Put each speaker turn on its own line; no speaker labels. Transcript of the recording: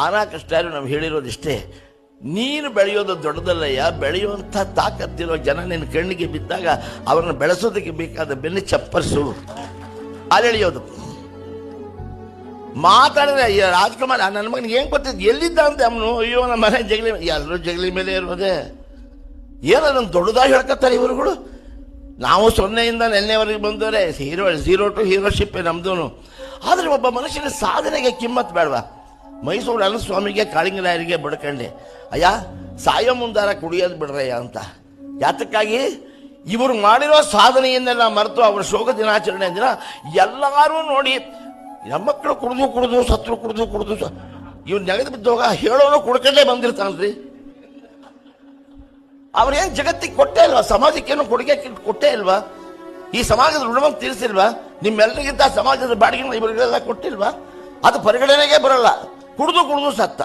ಆನಾಕಷ್ಟಾರು ನಾವು ಹೇಳಿರೋದಿಷ್ಟೇ, ನೀನು ಬೆಳೆಯೋದು ದೊಡ್ಡದಲ್ಲಯ್ಯ, ಬೆಳೆಯುವಂಥ ತಾಕತ್ತಿರೋ ಜನ ನಿನ್ನ ಕಣ್ಣಿಗೆ ಬಿದ್ದಾಗ ಅವರನ್ನು ಬೆಳೆಸೋದಕ್ಕೆ ಬೇಕಾದ ಬೆನ್ನು ಚಪ್ಪರಿಸು, ಅಲೆಳೆಯೋದು. ಮಾತಾಡಿದ್ರೆ ಅಯ್ಯೋ ರಾಜ್ಕುಮಾರ್ ನನ್ನ ಮಗನಿಗೆ ಏನು ಗೊತ್ತಿದ್ದು, ಎಲ್ಲಿದ್ದ ಅಂತ ಅವನು, ಅಯ್ಯೋ ನಮ್ಮ ಮನೆ ಜಗಲಿ, ಎಲ್ಲರೂ ಜಗಲಿ ಮೇಲೆ ಇರೋದೆ, ಏನದನ್ನು ದೊಡ್ಡದಾಗಿ ಹೇಳ್ಕೊತಾರೆ ಇವರುಗಳು. ನಾವು 0ಯಿಂದ ನೆನ್ನೆವರೆಗೆ ಬಂದವರೆ, ಝೀರೋ ಟು ಹೀರೋಶಿಪ್ ನಮ್ದು. ಆದರೆ ಒಬ್ಬ ಮನುಷ್ಯನ ಸಾಧನೆಗೆ ಕಿಮ್ಮತ್ ಬೇಡವಾ? ಮೈಸೂರು ಅನಸ್ವಾಮಿಗೆ ಕಾಳಿಂಗರಾಯರಿಗೆ ಬಡ್ಕಂಡೆ, ಅಯ್ಯ ಸಾಯೋ ಮುಂದಾರ ಕುಡಿಯೋದು ಬಿಡ್ರಯ್ಯ ಅಂತ. ಯಾತಕ್ಕಾಗಿ? ಇವರು ಮಾಡಿರೋ ಸಾಧನೆಯನ್ನೆಲ್ಲ ಮರೆತು ಅವರ ಶೋಕ ದಿನಾಚರಣೆ ದಿನ ಎಲ್ಲರೂ ನೋಡಿ ನಮ್ಮ ಮಕ್ಕಳು ಕುಡಿದು ಸತ್ರು ಕುಡಿದು ಇವ್ರು ನೆಗೆದು ಬಿದ್ದೋಗ ಹೇಳೋನು ಕುಡ್ಕೊಂಡೇ ಬಂದಿರ್ತಾನ್ರಿ. ಅವ್ರೇನು ಜಗತ್ತಿಗೆ ಕೊಟ್ಟೇ ಇಲ್ವಾ? ಸಮಾಜಕ್ಕೇನು ಕೊಡುಗೆ ಕೊಟ್ಟೇ ಇಲ್ವಾ? ಈ ಸಮಾಜದ ಋಣವನ್ನು ತೀರಿಸಿಲ್ವಾ? ನಿಮ್ಮೆಲ್ಲರಿಗಿಂತ ಸಮಾಜದ ಬಾಡಿಗೆ ಇವರಿಗೆಲ್ಲ ಕೊಟ್ಟಿಲ್ವಾ? ಅದು ಪರಿಗಣನೆಗೆ ಬರಲ್ಲ. ಕುಡಿದು ಸತ್ತ.